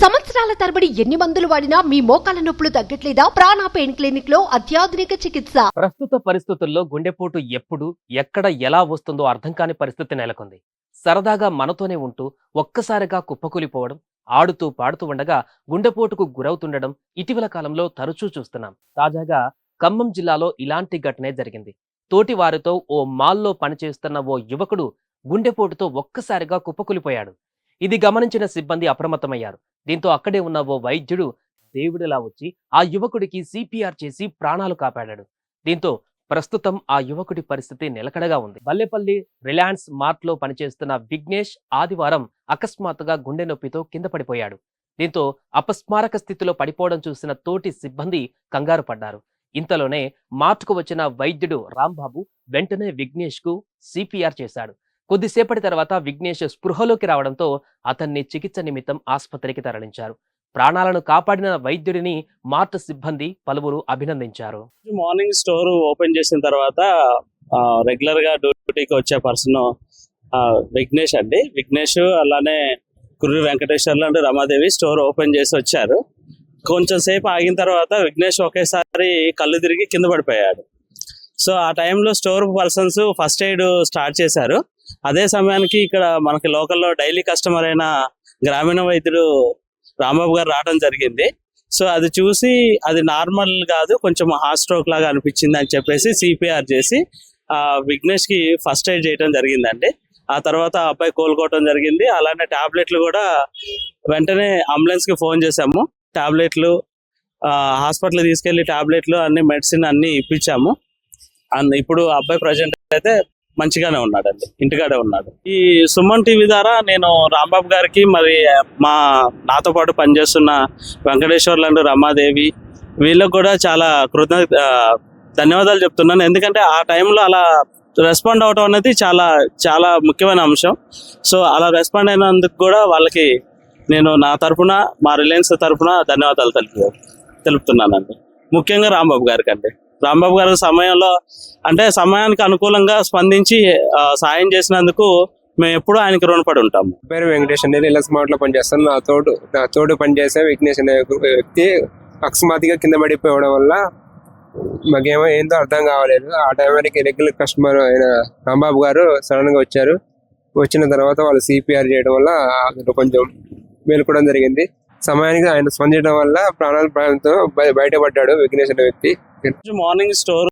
సంవత్సరాల తరబడి ఎన్ని మందులు వాడినా మీ మోకాల నొప్పులు తగ్గట్లేదా? ప్రాణ పెయిన్ క్లినిక్ లో అత్యాధునిక చికిత్స. ప్రస్తుత పరిస్థితుల్లో గుండెపోటు ఎప్పుడు ఎక్కడ ఎలా వస్తుందో అర్థం కాని పరిస్థితి నెలకొంది. సరదాగా మనతోనే ఉంటూ ఒక్కసారిగా కుప్పకూలిపోవడం, ఆడుతూ పాడుతూ ఉండగా గుండెపోటుకు గురవుతుండడం ఇటీవల కాలంలో తరచూ చూస్తున్నాం. తాజాగా ఖమ్మం జిల్లాలో ఇలాంటి ఘటనే జరిగింది. తోటి వారితో ఓ మాల్లో పనిచేస్తున్న ఓ యువకుడు గుండెపోటుతో ఒక్కసారిగా కుప్పకూలిపోయాడు. ఇది గమనించిన సిబ్బంది అప్రమత్తమయ్యారు. దీంతో అక్కడే ఉన్న ఓ వైద్యుడు దేవుడిలా వచ్చి ఆ యువకుడికి సిపిఆర్ చేసి ప్రాణాలు కాపాడాడు. దీంతో ప్రస్తుతం ఆ యువకుడి పరిస్థితి నిలకడగా ఉంది. బల్లెపల్లి రిలయన్స్ మార్ట్ లో పనిచేస్తున్న విఘ్నేష్ ఆదివారం అకస్మాత్తుగా గుండె నొప్పితో కింద పడిపోయాడు. దీంతో అపస్మారక స్థితిలో పడిపోవడం చూసిన తోటి సిబ్బంది కంగారు పడ్డారు. ఇంతలోనే మార్ట్కు వచ్చిన వైద్యుడు రాంబాబు వెంటనే విఘ్నేష్ కు సిపిఆర్ చేశాడు. కొద్దిసేపటి తర్వాత విఘ్నేష్ స్పృహలోకి రావడంతో అతన్ని చికిత్స నిమిత్తం ఆసుపత్రికి తరలించారు. ప్రాణాలను కాపాడిన వైద్యుడిని మార్ట్ సిబ్బంది పలువురు అభినందించారు. మార్నింగ్ స్టోర్ ఓపెన్ చేసిన తర్వాత రెగ్యులర్ గా డ్యూటీకి వచ్చే పర్సన్ విఘ్నేష్ అండి. విఘ్నేష్ అలానే Kurri Venkateswarlu and Ramadevi store open చేసి వచ్చారు. కొంచెం సేపు ఆగిన తర్వాత విఘ్నేష్ ఒకేసారి కళ్ళు తిరిగి కింద పడిపోయాడు. సో ఆ టైంలో store persons first aid start చేశారు. అదే సమయానికి ఇక్కడ మనకి లోకల్లో డైలీ కస్టమర్ అయిన గ్రామీణ వైద్యుడు రాంబాబు గారు రావడం జరిగింది. సో అది చూసి అది నార్మల్ కాదు, కొంచెం హార్ట్ స్ట్రోక్ లాగా అనిపించింది అని చెప్పేసి సిపిఆర్ చేసి విఘ్నేష్ కి ఫస్ట్ ఎయిడ్ చేయడం జరిగిందండి. ఆ తర్వాత అబ్బాయి కోలుకోవడం జరిగింది. అలానే టాబ్లెట్లు కూడా వెంటనే అంబులెన్స్ కి ఫోన్ చేసాము. టాబ్లెట్లు హాస్పిటల్ తీసుకెళ్లి టాబ్లెట్లు అన్ని మెడిసిన్ అన్ని ఇప్పించాము. ఇప్పుడు అబ్బాయి ప్రజెంట్ అయితే మంచిగానే ఉన్నాడండి, ఇంటికాడే ఉన్నాడు. ఈ సుమన్ టీవీ ద్వారా నేను రాంబాబు గారికి మరి నాతో పాటు పనిచేస్తున్న వెంకటేశ్వర్లు అండ్ రమాదేవి వీళ్ళకి కూడా చాలా ధన్యవాదాలు చెప్తున్నాను. ఎందుకంటే ఆ టైంలో అలా రెస్పాండ్ అవడం అనేది చాలా చాలా ముఖ్యమైన అంశం. సో అలా రెస్పాండ్ అయినందుకు కూడా వాళ్ళకి నేను నా తరఫున, మా రిలయన్స్ తరఫున ధన్యవాదాలు తెలుపుతున్నానండి. ముఖ్యంగా రాంబాబు గారికి అండి. రాంబాబు గారి సమయానికి అనుకూలంగా స్పందించి సాయం చేసినందుకు మేము ఎప్పుడూ ఆయనకి రుణపడి ఉంటాము. పేరు వెంకటేష్ అండి. రిలయన్స్ మార్ట్ లో పనిచేస్తాను. నా తోడు పనిచేసే విఘ్నేష్ అనే వ్యక్తి అకస్మాత్తుగా కింద పడిపోవడం వల్ల మాకేమో ఏందో అర్థం కావలేదు. ఆ టైంకి రెగ్యులర్ కస్టమర్ అయిన రాంబాబు గారు సడన్ గా వచ్చారు. వచ్చిన తర్వాత వాళ్ళు సిపిఆర్ చేయడం వల్ల కొంచెం మేలుకోవడం జరిగింది. సమయానికి ఆయన స్పందించడం వల్ల ప్రాణాలతో బయటపడ్డాడు విఘ్నేష్ అనే వ్యక్తి. Morning store